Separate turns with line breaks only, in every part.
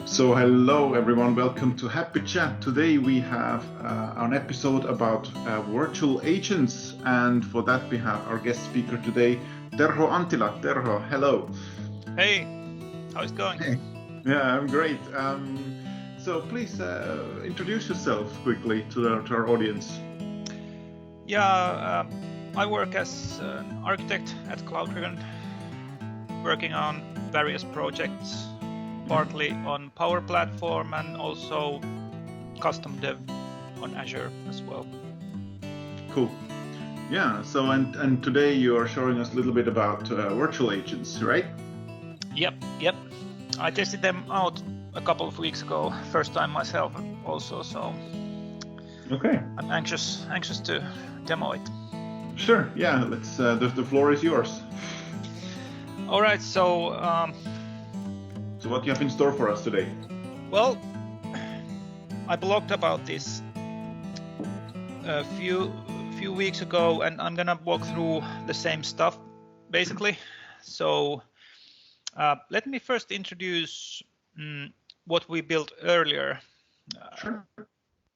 So hello everyone, welcome to Happit Chat. Today we have an episode about virtual agents, and for that we have our guest speaker today, Terho Antila. Terho, hello.
Hey, how's it going?
Hey. Yeah, I'm great. So please introduce yourself quickly to our audience.
Yeah, I work as an architect at Cloudriven, working on various projects, partly on Power Platform and also custom dev on Azure as well.
Cool. Yeah, so and today you are showing us a little bit about virtual agents, right?
Yep. I tested them out a couple of weeks ago, first time myself also, so
Okay.
I'm anxious to demo it.
Sure, yeah, let's. The floor is yours.
All right, so
what do you have in store for us today?
Well, I blogged about this a few weeks ago, and I'm gonna walk through the same stuff basically. So let me first introduce what we built earlier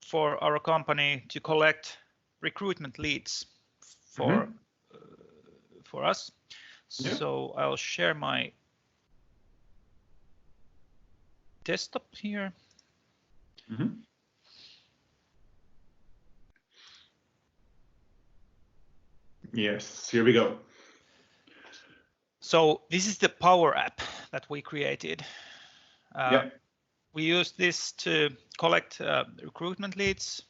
for our company to collect recruitment leads for us. Yeah. So I'll share my desktop here.
Yes, here we go.
So this is the Power app that we created. We use this to collect recruitment leads.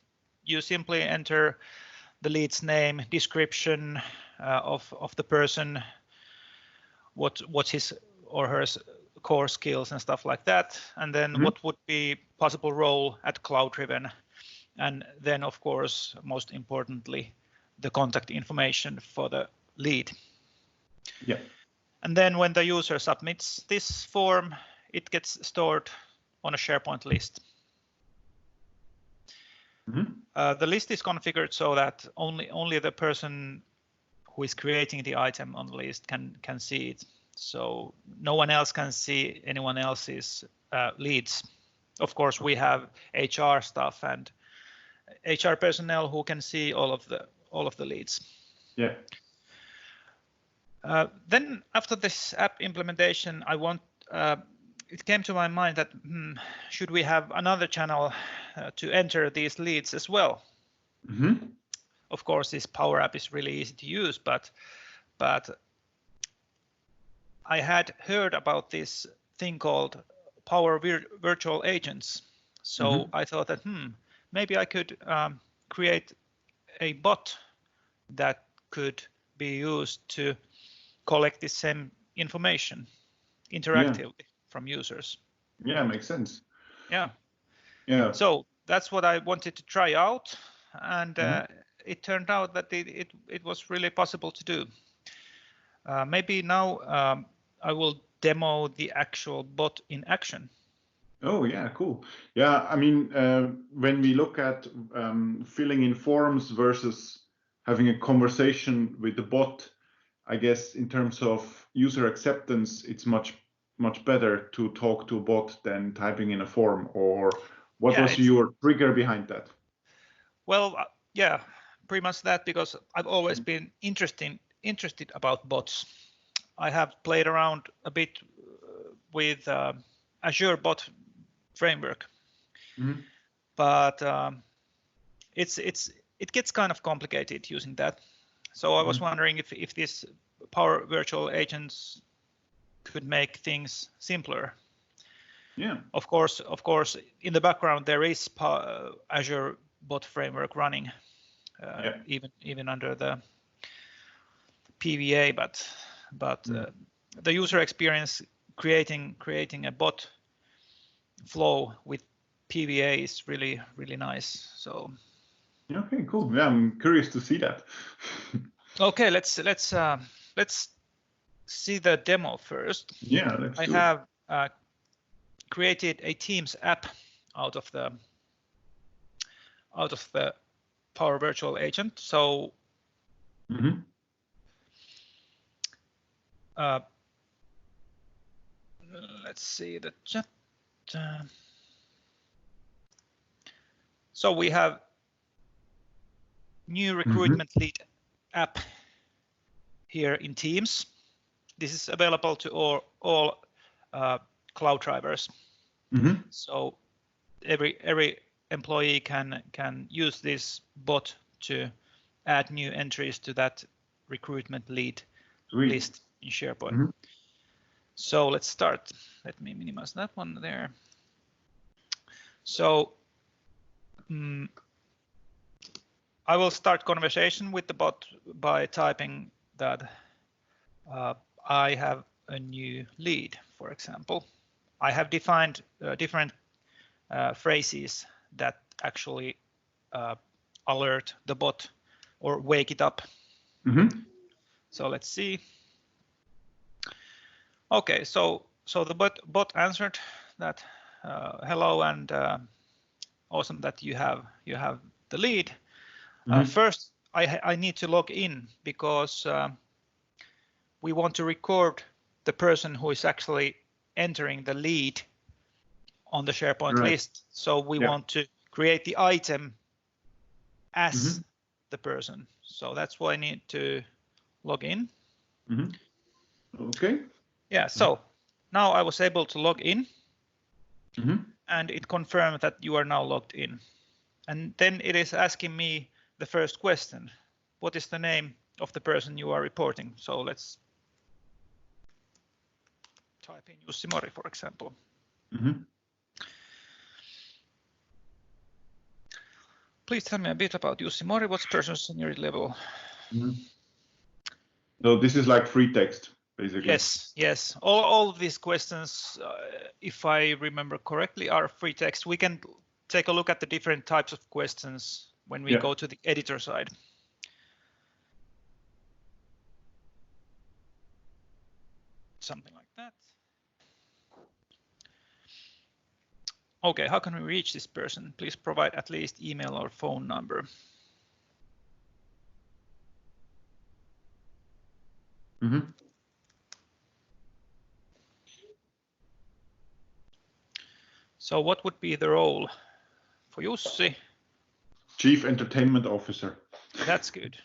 You simply enter the lead's name, description of the person, what's his or her core skills and stuff like that, and then what would be possible role at Cloudriven, and then of course most importantly the contact information for the lead.
Yeah.
And then when the user submits this form, it gets stored on a SharePoint list. The list is configured so that only the person who is creating the item on the list can see it. So no one else can see anyone else's leads. Of course, we have HR staff and HR personnel who can see all of the leads.
Yeah.
Then after this app implementation, it came to my mind that should we have another channel to enter these leads as well? Of course, this Power app is really easy to use, but I had heard about this thing called Power Virtual Agents. So I thought that maybe I could create a bot that could be used to collect the same information interactively from users.
Yeah, makes sense.
Yeah. So that's what I wanted to try out, and it turned out that it was really possible to do. Maybe now I will demo the actual bot in action.
Oh yeah, cool. Yeah, I mean, when we look at filling in forms versus having a conversation with the bot, I guess in terms of user acceptance, it's much better to talk to a bot than typing in a form. Or what was your trigger behind that?
Well, yeah, pretty much that, because I've always been interested about bots. I have played around a bit with Azure bot framework, but it gets kind of complicated using that. So I was wondering if this Power Virtual Agents could make things simpler.
Yeah.
Of course, in the background there is Azure bot framework running, even under the PVA, but the user experience creating a bot flow with PVA is really nice. So.
Okay, cool. Yeah, I'm curious to see that.
Okay, let's see the demo first.
Yeah, let's
I have created a Teams app out of the Power Virtual Agent. So let's see the chat So we have new recruitment lead app here in Teams. This is available to all cloud drivers. So every employee can use this bot to add new entries to that recruitment lead list in SharePoint. So let's start. Let me minimize that one there. So I will start conversation with the bot by typing that I have a new lead, for example. I have defined different phrases that actually alert the bot or wake it up. So let's see. Okay, so the bot answered that hello, and awesome that you have the lead. First, I need to log in because we want to record the person who is actually entering the lead on the SharePoint list. So we want to create the item as the person. So that's why I need to log in.
Okay.
Yeah, so now I was able to log in and it confirmed that you are now logged in. And then it is asking me the first question. What is the name of the person you are reporting? So let's type in Jussi Mori, for example. Please tell me a bit about Jussi Mori. What's person's seniority level?
So this is like free text, basically.
Yes. All of these questions, if I remember correctly, are free text. We can take a look at the different types of questions when we go to the editor side. Something like that. Okay, how can we reach this person? Please provide at least email or phone number. So what would be the role for Jussi?
Chief Entertainment Officer.
That's good.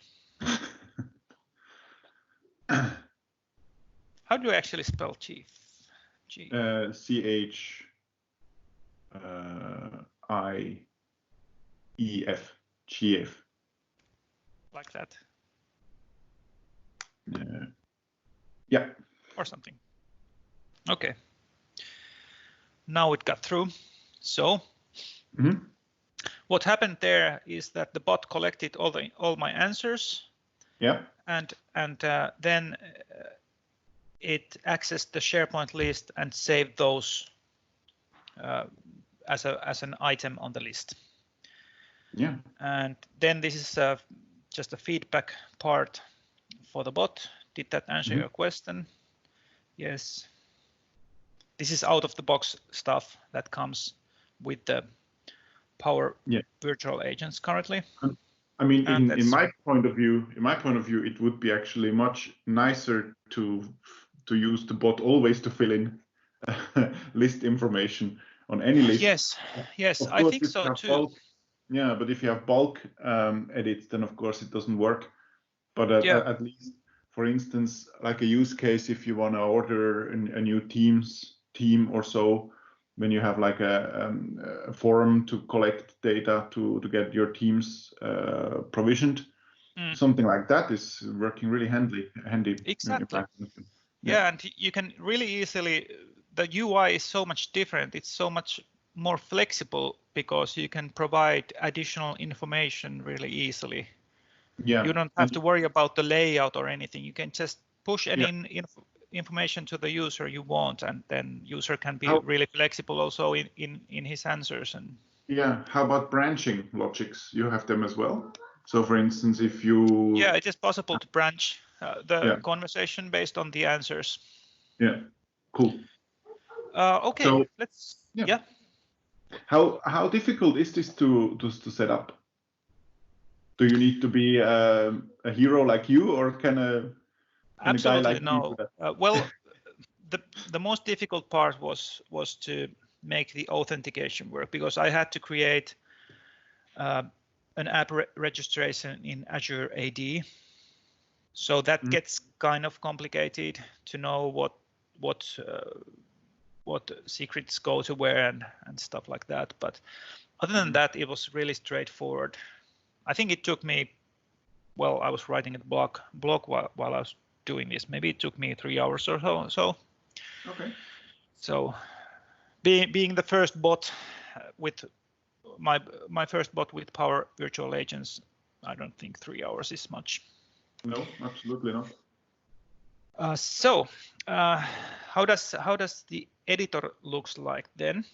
How do you actually spell chief?
CHIEF. Chief.
Like that?
Yeah.
Or something. Okay. Now it got through. So what happened there is that the bot collected all my answers.
Yeah.
And then it accessed the SharePoint list and saved those as an item on the list.
Yeah.
And then this is just a feedback part for the bot. Did that answer your question? Yes. This is out of the box stuff that comes with the Power Virtual Agents currently.
I mean, in my point of view, it would be actually much nicer to use the bot always to fill in list information on any list.
Yes, I think so too.
Yeah, but if you have bulk edits, then of course it doesn't work. But at least, for instance, like a use case, if you want to order a new team or so, when you have like a forum to collect data to get your teams provisioned, something like that is working really handy.
Exactly. Yeah, and you can really easily, the UI is so much different. It's so much more flexible because you can provide additional information really easily.
Yeah.
You don't have to worry about the layout or anything. You can just push any information to the user you want, and then user can be really flexible also in his answers. And
how about branching logics? You have them as well. So for instance, if you
it is possible to branch the conversation based on the answers.
Yeah, cool.
Okay, so, let's
How difficult is this to set up? Do you need to be a hero like you, or can a guy like
no.
me do that?
Well, the most difficult part was to make the authentication work, because I had to create an app registration in Azure AD. So that gets kind of complicated to know what secrets go to where and stuff like that. But other than that, it was really straightforward. I think it took me, well, I was writing a blog while I was doing this. Maybe it took me 3 hours or so.
Okay.
So being the first bot with my first bot with Power Virtual Agents, I don't think 3 hours is much.
No, absolutely not.
So how does the editor looks like then?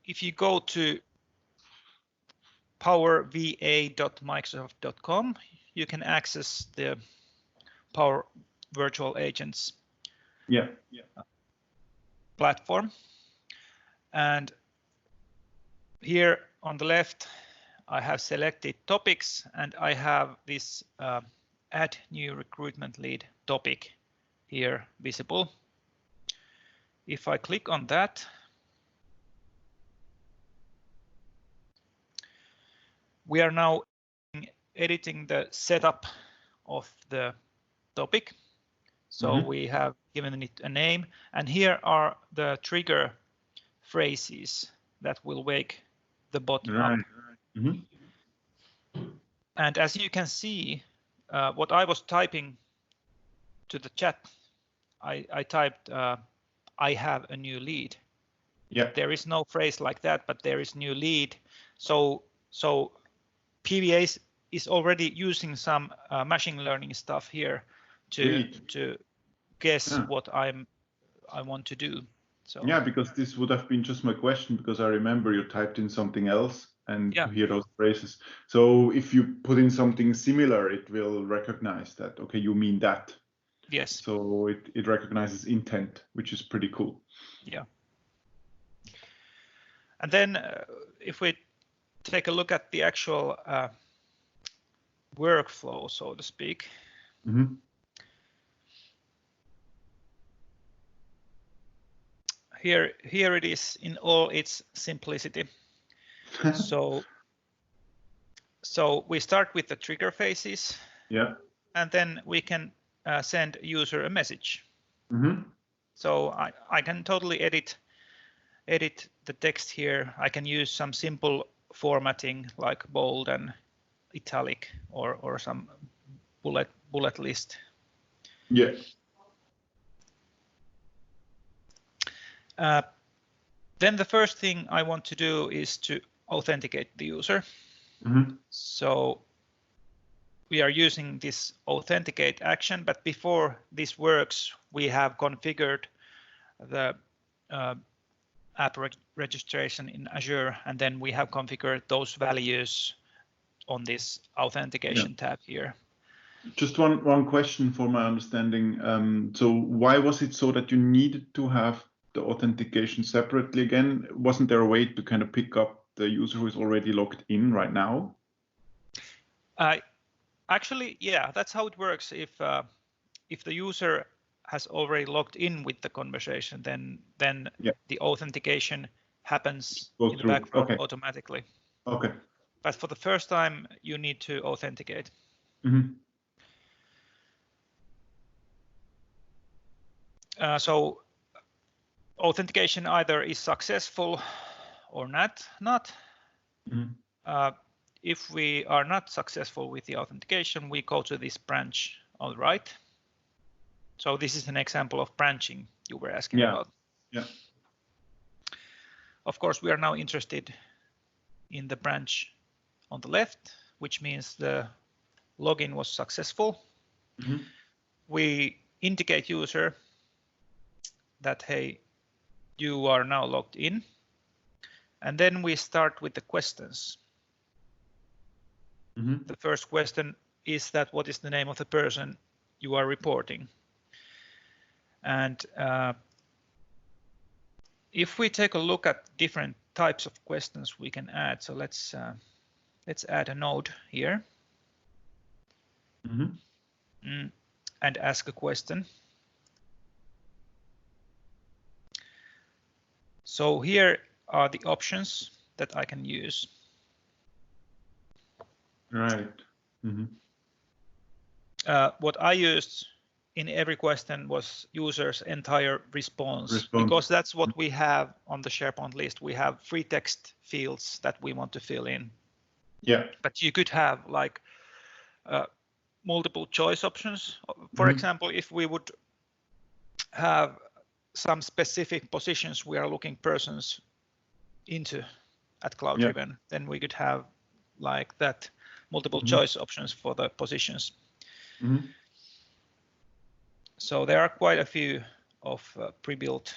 If you go to powerva.microsoft.com, you can access the Power Virtual Agents platform. And here on the left, I have selected topics, and I have this add new recruitment lead topic here visible. If I click on that, we are now editing the setup of the topic. So we have given it a name, and here are the trigger phrases that will wake the bot up. And as you can see, what I was typing to the chat, I typed, I have a new lead. There is no phrase like that, but there is new lead. So PVA is already using some machine learning stuff here to guess what I want to do. So
yeah, because this would have been just my question, because I remember you typed in something else and you hear those phrases. So if you put in something similar, it will recognize that, okay, you mean that.
Yes.
So it recognizes intent, which is pretty cool.
Yeah. And then if we take a look at the actual workflow, so to speak. Here it is in all its simplicity. So we start with the trigger phases. And then we can send user a message. So I can totally edit the text here. I can use some simple formatting like bold and italic or some bullet list. Then the first thing I want to do is to authenticate the user. So we are using this authenticate action, but before this works, we have configured the app registration in Azure, and then we have configured those values on this authentication tab here.
Just one question for my understanding. So why was it so that you needed to have the authentication separately again? Wasn't there a way to kind of pick up the user who is already logged in right now?
Actually, yeah, that's how it works. If the user has already logged in with the conversation, then the authentication happens in the background automatically.
Okay.
But for the first time, you need to authenticate. So authentication either is successful or not. If we are not successful with the authentication, we go to this branch on the right. So this is an example of branching you were asking about. Of course, we are now interested in the branch on the left, which means the login was successful. We indicate user that, hey, you are now logged in. And then we start with the questions. The first question is that what is the name of the person you are reporting? And if we take a look at different types of questions we can add, so let's add a node here and ask a question. So here are the options that I can use.
Right.
What I used in every question was user's entire response, because that's what we have on the SharePoint list. We have free text fields that we want to fill in.
Yeah.
But you could have like multiple choice options. For example, if we would have some specific positions we are looking persons into at Cloudriven, then we could have like that multiple choice options for the positions. So there are quite a few of pre-built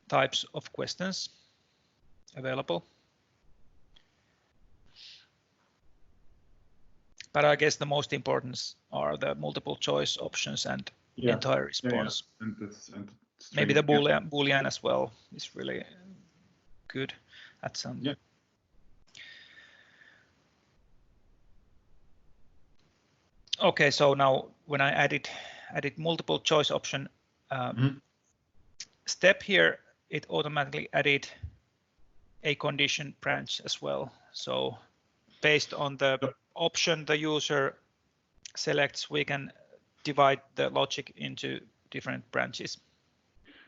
types of questions available. But I guess the most important are the multiple choice options and entire response.
And
maybe the Boolean as well is really good at some. Okay, so now when I added multiple choice option step here, it automatically added a condition branch as well. So based on the option the user selects, we can divide the logic into different branches.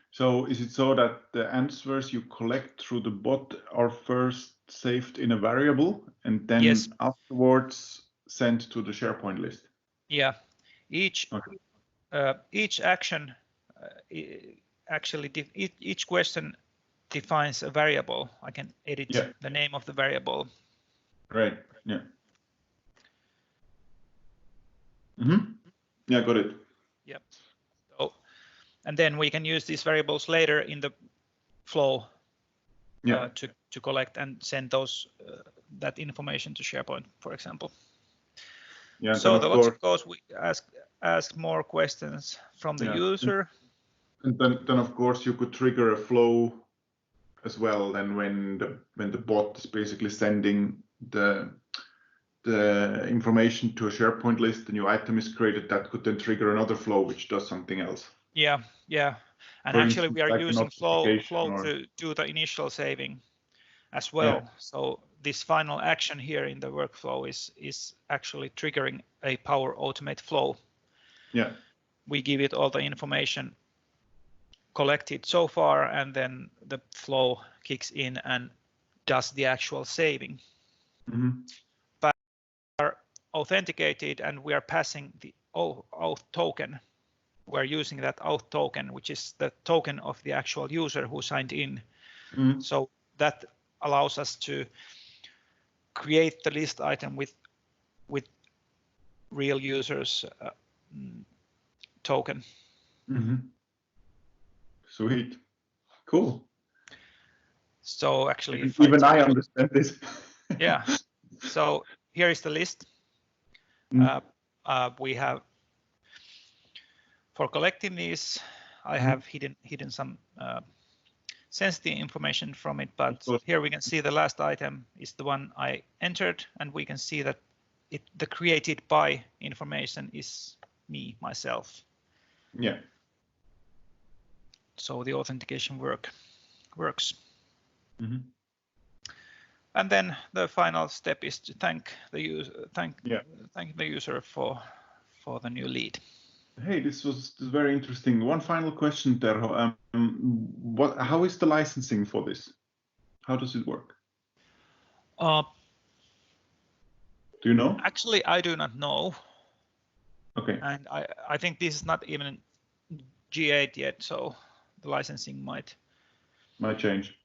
So is it so that the answers you collect through the bot are first saved in a variable and then afterwards sent to the SharePoint list?
Yeah, each action actually each question defines a variable. I can edit the name of the variable.
Right. Yeah. Yeah, got it.
Yeah. So, and then we can use these variables later in the flow to collect and send those that information to SharePoint, for example.
Yeah.
So the logic goes: we ask more questions from the user.
And then of course you could trigger a flow as well. Then when the bot is basically sending the information to a SharePoint list, the new item is created, that could then trigger another flow which does something else.
Yeah. And actually we are using flow to do the initial saving as well. So this final action here in the workflow is actually triggering a Power Automate flow.
Yeah.
We give it all the information collected so far, and then the flow kicks in and does the actual saving. But we are authenticated and we are passing the auth token. We're using that auth token, which is the token of the actual user who signed in. So that allows us to create the list item with real users token.
Sweet. Cool.
So actually, if
even I understand this.
Yeah. So here is the list. We have, for collecting these, I have hidden some sensitive information from it, but here we can see the last item is the one I entered, and we can see that the created by information is me, myself.
Yeah.
So the authentication works. And then the final step is to thank the user, thank the user for the new lead.
Hey, this was very interesting. One final question, Terho. How is the licensing for this? How does it work? Do you know?
Actually, I do not know.
Okay.
And I think this is not even G8 yet, so the licensing might
change.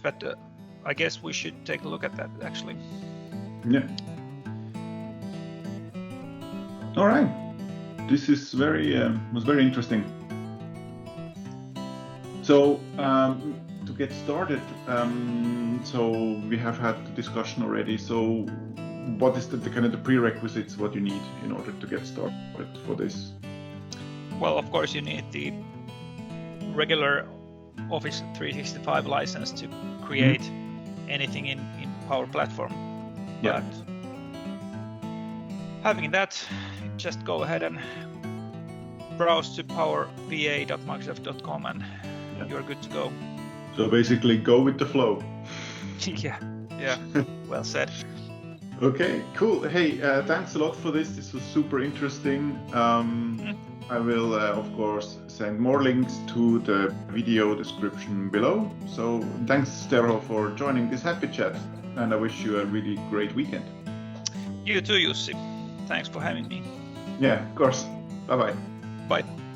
But I guess we should take a look at that actually.
Yeah. All right. This is was very interesting. So to get started, so we have had the discussion already. So what is the kind of the prerequisites what you need in order to get started for this?
Well, of course, you need the regular Office 365 license to create anything in Power Platform.
Yeah.
But having that, just go ahead and browse to powerva.microsoft.com and you're good to go.
So basically, go with the flow.
Yeah, well said.
Okay, cool. Hey, thanks a lot for this. This was super interesting. I will, of course, send more links to the video description below. So thanks, Terho, for joining this Happit Chat, and I wish you a really great weekend.
You too, Jussi. Thanks for having me.
Yeah, of course. Bye-bye.
Bye.